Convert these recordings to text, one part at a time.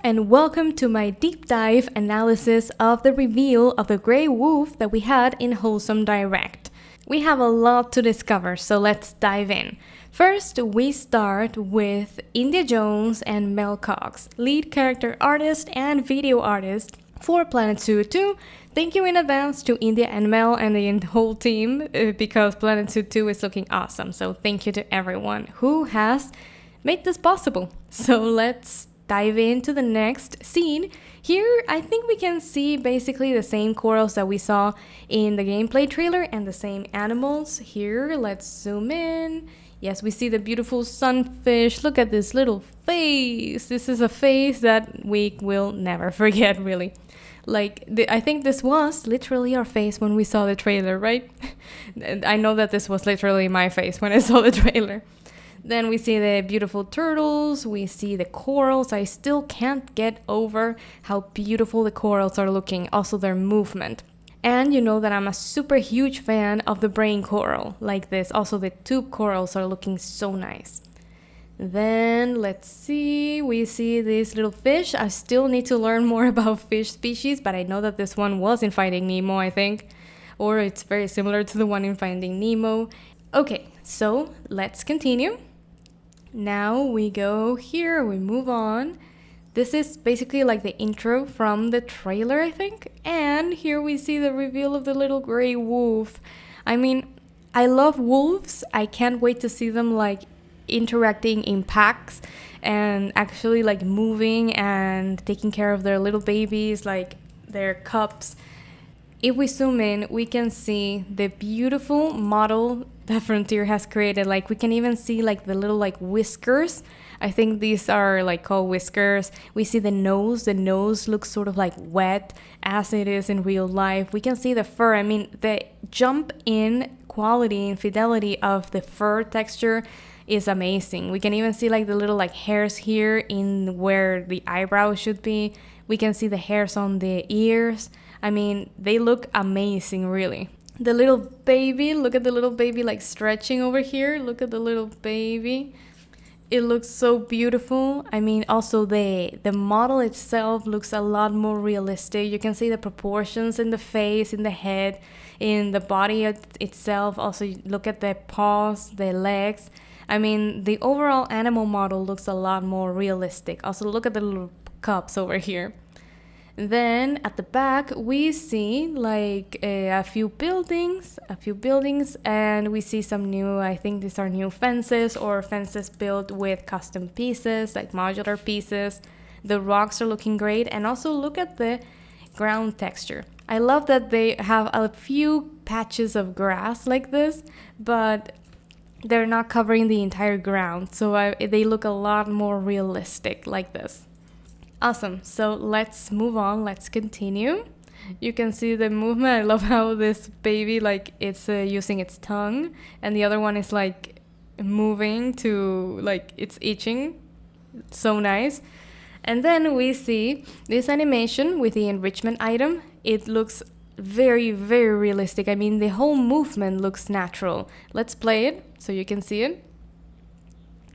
and welcome to my deep dive analysis of the reveal of the Grey Wolf that we had in Wholesome Direct. We have a lot to discover, so let's dive in. First, we start with India Jones and Mel Cox, lead character artist and video artist for Planet Zoo 2. Thank you in advance to India and Mel and the whole team because Planet Zoo 2 is looking awesome. So thank you to everyone who has made this possible. So let's dive into the next scene. Here, I think we can see basically the same corals that we saw in the gameplay trailer and the same animals. Here, let's zoom in. Yes, we see the beautiful sunfish. Look at this little face. This is a face that we will never forget, really. I think this was literally our face when we saw the trailer, right? I know that this was literally my face when I saw the trailer. Then we see the beautiful turtles, we see the corals. I still can't get over how beautiful the corals are looking, also their movement. And you know that I'm a super huge fan of the brain coral, like this. Also the tube corals are looking so nice. Then let's see, we see this little fish. I still need to learn more about fish species, but I know that this one was in Finding Nemo, I think. Or it's very similar to the one in Finding Nemo. Okay, so let's continue. Now we go here, we move on. This is basically like the intro from the trailer, I think. And here we see the reveal of the little gray wolf. I mean, I love wolves. I can't wait to see them like interacting in packs and actually like moving and taking care of their little babies, like their cubs. If we zoom in, we can see the beautiful model that Frontier has created. Like we can even see like the little like whiskers. I think these are like called whiskers. We see the nose. The nose looks sort of like wet as it is in real life. We can see the fur. I mean, the jump in quality and fidelity of the fur texture is amazing. We can even see like the little like hairs here in where the eyebrows should be. We can see the hairs on the ears. I mean, they look amazing, really. The little baby, look at the little baby like stretching over here. Look at the little baby. It looks so beautiful. I mean, also the model itself looks a lot more realistic. You can see the proportions in the face, in the head, in the body itself. Also, look at the paws, the legs. I mean, the overall animal model looks a lot more realistic. Also, look at the little cubs over here. Then at the back, we see like a few buildings, and we see some new, I think these are new fences or fences built with custom pieces, like modular pieces. The rocks are looking great, and also look at the ground texture. I love that they have a few patches of grass like this, but they're not covering the entire ground, so they look a lot more realistic like this. Awesome, so let's move on, let's continue. You can see the movement. I love how this baby, like, it's using its tongue, and the other one is, like, moving to, like, it's itching. It's so nice. And then we see this animation with the enrichment item. It looks very, very realistic. I mean, the whole movement looks natural. Let's play it so you can see it.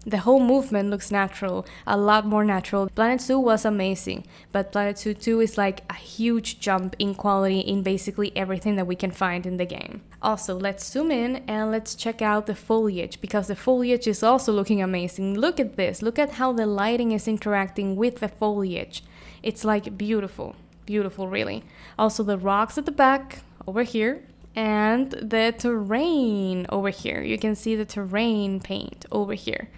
The whole movement looks natural, a lot more natural. Planet Zoo was amazing, but Planet Zoo 2 is like a huge jump in quality in basically everything that we can find in the game. Also, let's zoom in and let's check out the foliage, because the foliage is also looking amazing. Look at this. Look at how the lighting is interacting with the foliage. It's like beautiful, beautiful, really. Also, the rocks at the back over here. And the terrain over here. You can see the terrain paint over here.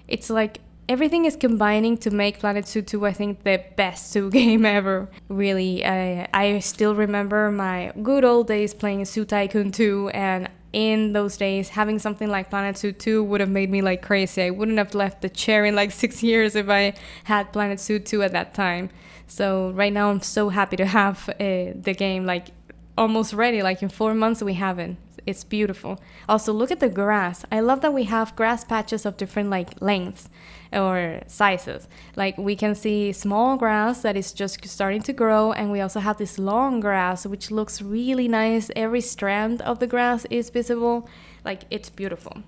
It's like everything is combining to make Planet Zoo 2, I think, the best zoo game ever. Really, I still remember my good old days playing Zoo Tycoon 2, and in those days, having something like Planet Zoo 2 would have made me like crazy. I wouldn't have left the chair in like 6 years if I had Planet Zoo 2 at that time. So right now, I'm so happy to have the game like almost ready. Like in 4 months, we have it. It's beautiful. Also, look at the grass. I love that we have grass patches of different like lengths or sizes. Like we can see small grass that is just starting to grow, and we also have this long grass which looks really nice. Every strand of the grass is visible. Like, it's beautiful.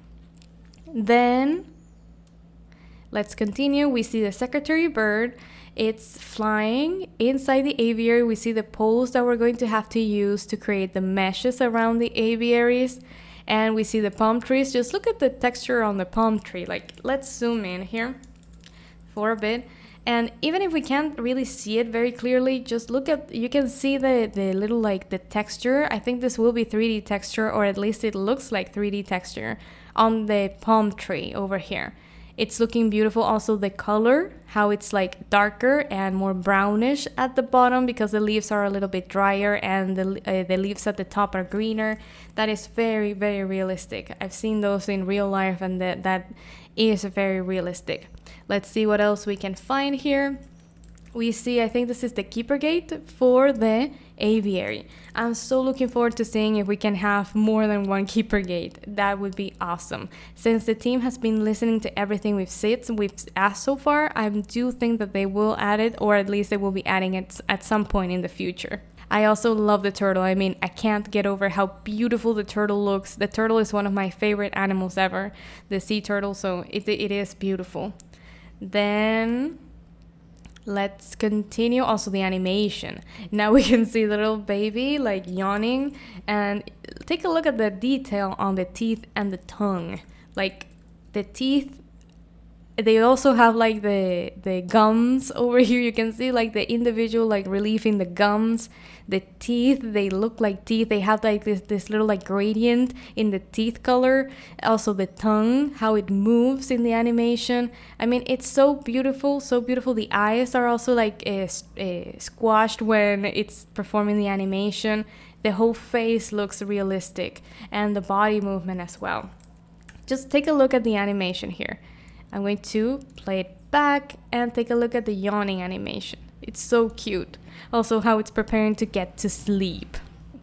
Then Let's continue. We see the secretary bird. It's flying inside the aviary. We see the poles that we're going to have to use to create the meshes around the aviaries. And we see the palm trees. Just look at the texture on the palm tree. Like, let's zoom in here for a bit. And even if we can't really see it very clearly, just look at, you can see the little, like, the texture. I think this will be 3D texture, or at least it looks like 3D texture on the palm tree over here. It's looking beautiful. Also the color, how it's like darker and more brownish at the bottom because the leaves are a little bit drier and the leaves at the top are greener. That is very, very realistic. I've seen those in real life, and that is very realistic. Let's see what else we can find here. We see, I think this is the keeper gate for the aviary. I'm so looking forward to seeing if we can have more than one keeper gate. That would be awesome. Since the team has been listening to everything we've asked so far, I do think that they will add it, or at least they will be adding it at some point in the future. I also love the turtle. I mean, I can't get over how beautiful the turtle looks. The turtle is one of my favorite animals ever, the sea turtle, so it is beautiful. Then let's continue. Also the animation. Now we can see the little baby like yawning, and take a look at the detail on the teeth and the tongue. Like the teeth, they also have like the gums over here. You can see like the individual like relief in the gums. The teeth, they look like teeth. They have like this little like gradient in the teeth color. Also the tongue, how it moves in the animation. I mean, it's so beautiful, so beautiful. The eyes are also like squashed when it's performing the animation. The whole face looks realistic, and the body movement as well. Just take a look at the animation here. I'm going to play it back and take a look at the yawning animation. It's so cute. Also how it's preparing to get to sleep.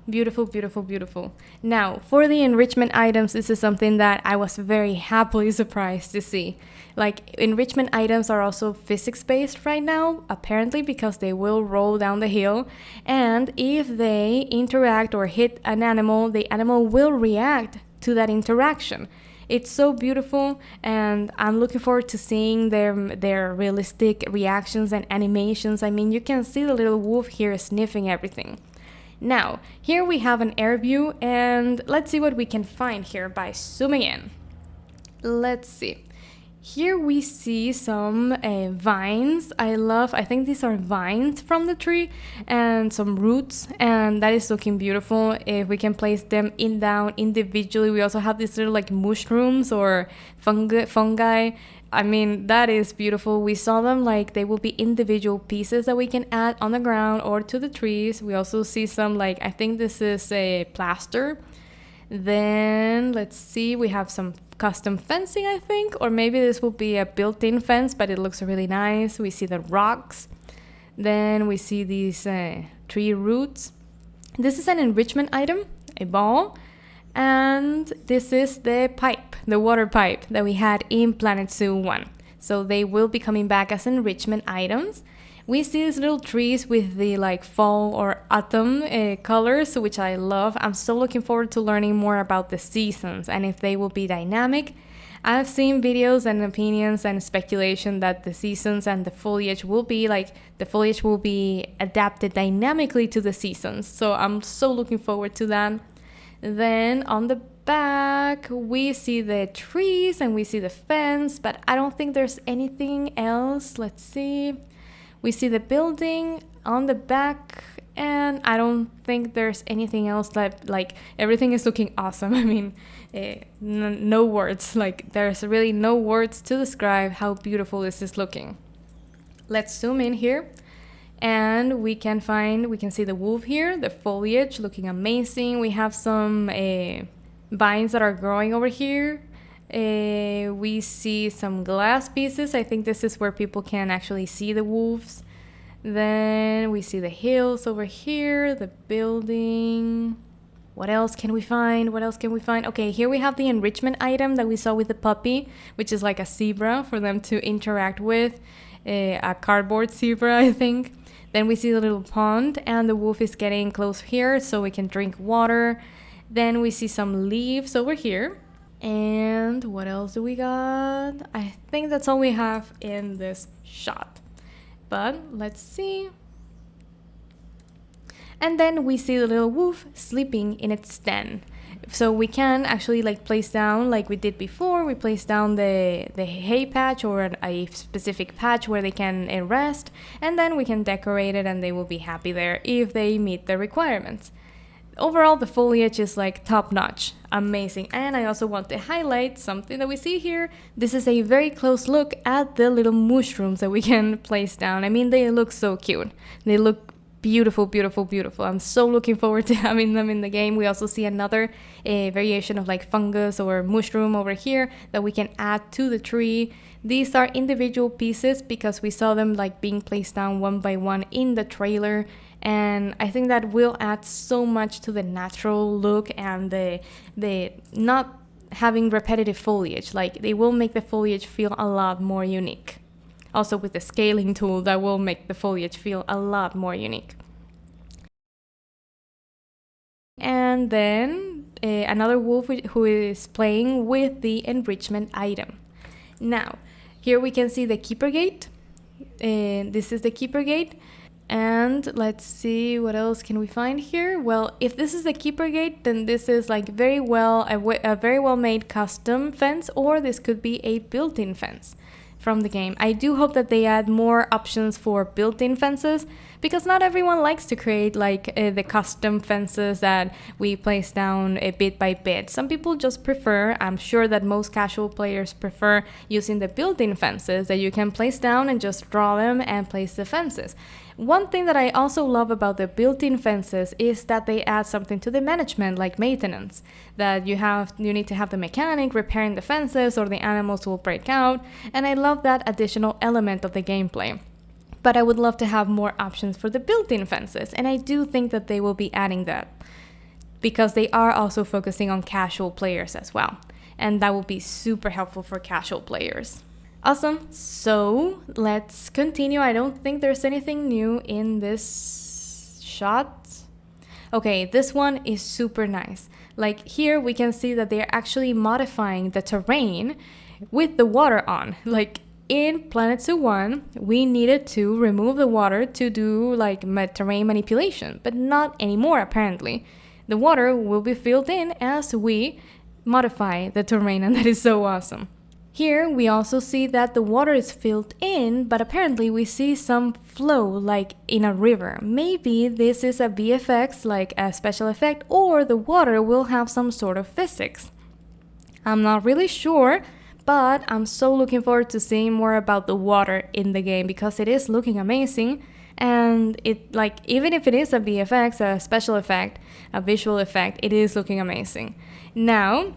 Beautiful, beautiful, beautiful. Now, for the enrichment items, this is something that I was very happily surprised to see. Like, enrichment items are also physics-based right now, apparently, because they will roll down the hill. And if they interact or hit an animal, the animal will react to that interaction. It's so beautiful, and I'm looking forward to seeing their realistic reactions and animations. I mean, you can see the little wolf here sniffing everything. Now, here we have an air view, and let's see what we can find here by zooming in. Let's see. Here we see some vines. I think these are vines from the tree, and some roots, and that is looking beautiful. If we can place them down individually. We also have these little like mushrooms or fungi. I mean, that is beautiful. We saw them like they will be individual pieces that we can add on the ground or to the trees. We also see some like, I think this is a plaster. Then let's see, we have some custom fencing, I think, or maybe this will be a built-in fence, but it looks really nice. We see the rocks. Then we see these tree roots. This is an enrichment item, a ball, and this is the pipe, the water pipe that we had in Planet Zoo 1. So they will be coming back as enrichment items. We see these little trees with the like fall or autumn colors, which I love. I'm so looking forward to learning more about the seasons and if they will be dynamic. I've seen videos and opinions and speculation that the seasons and the foliage will be adapted dynamically to the seasons. So I'm so looking forward to that. Then on the back, we see the trees and we see the fence, but I don't think there's anything else. Let's see. We see the building on the back, and I don't think there's anything else. That like everything is looking awesome. I mean, no words. Like there's really no words to describe how beautiful this is looking. Let's zoom in here, and we can see the wolf here, the foliage looking amazing. We have some vines that are growing over here. We see some glass pieces. I think this is where people can actually see the wolves. Then we see the hills over here, the building. What else can we find? Okay, here we have the enrichment item that we saw with the puppy, which is like a zebra for them to interact with, a cardboard zebra, I think. Then we see the little pond, and the wolf is getting close here so we can drink water. Then we see some leaves over here. And what else do we got? I think that's all we have in this shot. But let's see. And then we see the little wolf sleeping in its den. So we can actually like place down, like we did before, we place down the hay patch or a specific patch where they can rest, and then we can decorate it and they will be happy there if they meet the requirements. Overall, the foliage is like top notch, amazing. And I also want to highlight something that we see here. This is a very close look at the little mushrooms that we can place down. I mean, they look so cute. They look beautiful, beautiful, beautiful. I'm so looking forward to having them in the game. We also see another variation of like fungus or mushroom over here that we can add to the tree. These are individual pieces because we saw them like being placed down one by one in the trailer, and I think that will add so much to the natural look and the not having repetitive foliage. Like they will make the foliage feel a lot more unique. Also with the scaling tool, that will make the foliage feel a lot more unique. And then another wolf who is playing with the enrichment item. Now, here we can see the keeper gate. This is the keeper gate. And let's see, what else can we find here? Well, if this is the keeper gate, then this is like a very well made custom fence, or this could be a built-in fence from the game. I do hope that they add more options for built-in fences, because not everyone likes to create like the custom fences that we place down bit by bit. Some people just prefer, I'm sure that most casual players prefer using the built-in fences that you can place down and just draw them and place the fences. One thing that I also love about the built-in fences is that they add something to the management, like maintenance, that you need to have the mechanic repairing the fences or the animals will break out, and I love that additional element of the gameplay. But I would love to have more options for the built-in fences, and I do think that they will be adding that, because they are also focusing on casual players as well, and that will be super helpful for casual players. Awesome, so let's continue. I don't think there's anything new in this shot. Okay, this one is super nice. Like here we can see that they're actually modifying the terrain with the water on. Like in Planet Zoo 1, we needed to remove the water to do like terrain manipulation, but not anymore apparently. The water will be filled in as we modify the terrain, and that is so awesome. Here we also see that the water is filled in, but apparently we see some flow like in a river. Maybe this is a VFX, like a special effect, or the water will have some sort of physics. I'm not really sure, but I'm so looking forward to seeing more about the water in the game, because it is looking amazing. And it, like, even if it is a VFX, a special effect, a visual effect, it is looking amazing. Now,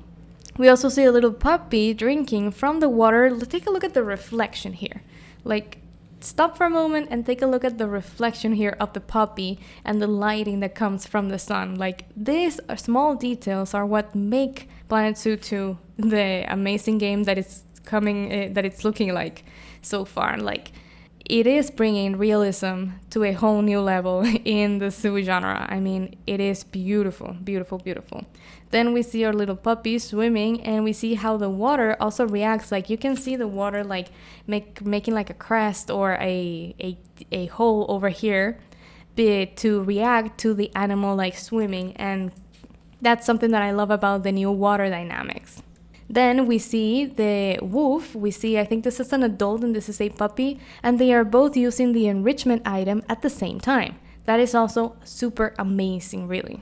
we also see a little puppy drinking from the water. Let's take a look at the reflection here. Like, stop for a moment and take a look at the reflection here of the puppy and the lighting that comes from the sun. Like, these small details are what make Planet Zoo 2 the amazing game that it's looking like so far. Like, it is bringing realism to a whole new level in the zoo genre. I mean, it is beautiful, beautiful, beautiful. Then we see our little puppy swimming, and we see how the water also reacts. Like, you can see the water like making like a crest or a hole over here to react to the animal like swimming, and that's something that I love about the new water dynamics. Then we see the wolf. I think this is an adult and this is a puppy, and they are both using the enrichment item at the same time. That is also super amazing, really.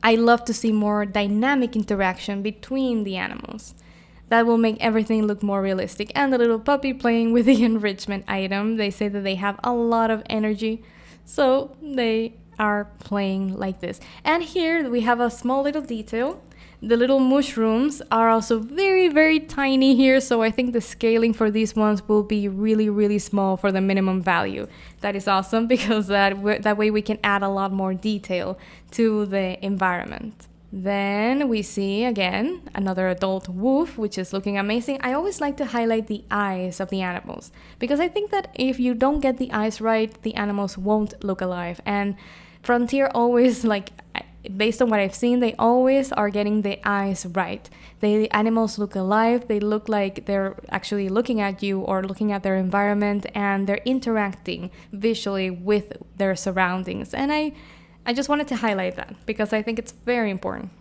I love to see more dynamic interaction between the animals. That will make everything look more realistic. And the little puppy playing with the enrichment item. They say that they have a lot of energy, so they are playing like this. And here we have a small little detail. The little mushrooms are also very, very tiny here, so I think the scaling for these ones will be really, really small for the minimum value. That is awesome, because that way we can add a lot more detail to the environment. Then we see again another adult wolf, which is looking amazing. I always like to highlight the eyes of the animals, because I think that if you don't get the eyes right, the animals won't look alive. And Frontier always based on what I've seen, they always are getting the eyes right. The animals look alive, they look like they're actually looking at you or looking at their environment, and they're interacting visually with their surroundings. And I just wanted to highlight that because I think it's very important.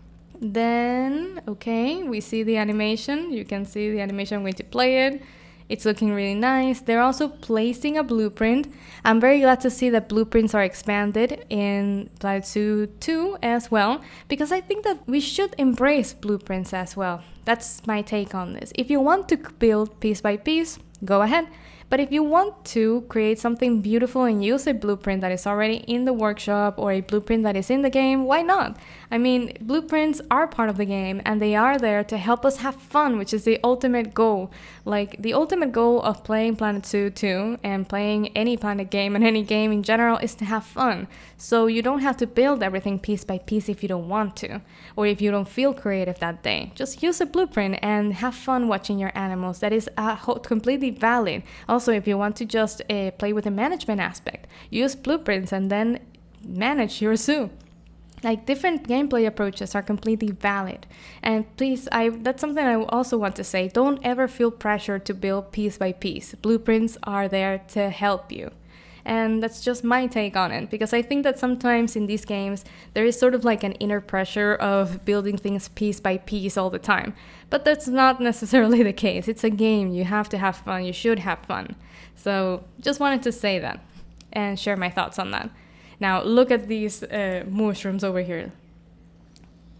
Then, okay, we see the animation. You can see the animation. I'm going to play it. It's looking really nice. They're also placing a blueprint. I'm very glad to see that blueprints are expanded in Planet Zoo 2 as well, because I think that we should embrace blueprints as well. That's my take on this. If you want to build piece by piece, go ahead. But if you want to create something beautiful and use a blueprint that is already in the workshop or a blueprint that is in the game, why not? I mean, blueprints are part of the game and they are there to help us have fun, which is the ultimate goal. Like, the ultimate goal of playing Planet Zoo 2 and playing any Planet game and any game in general is to have fun. So you don't have to build everything piece by piece if you don't want to, or if you don't feel creative that day. Just use a blueprint and have fun watching your animals. That is completely valid. Also, if you want to just play with the management aspect, use blueprints and then manage your zoo. Like, different gameplay approaches are completely valid. And please, that's something I also want to say. Don't ever feel pressure to build piece by piece. Blueprints are there to help you. And that's just my take on it, because I think that sometimes in these games there is sort of like an inner pressure of building things piece by piece all the time. But that's not necessarily the case. It's a game. You have to have fun. You should have fun. So just wanted to say that and share my thoughts on that. Now look at these mushrooms over here.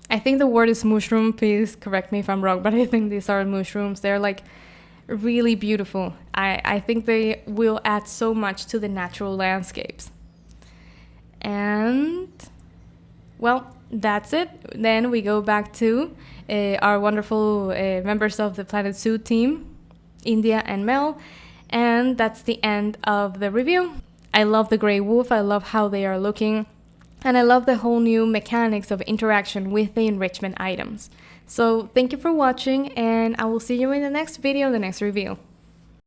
I think the word is mushroom. Please correct me if I'm wrong, but I think these are mushrooms. They're like really beautiful. I think they will add so much to the natural landscapes. And well, that's it. Then we go back to our wonderful members of the Planet Zoo team, India and Mel, and that's the end of the review. I love the gray wolf. I love how they are looking, and I love the whole new mechanics of interaction with the enrichment items. So thank you for watching, and I will see you in the next video, the next review.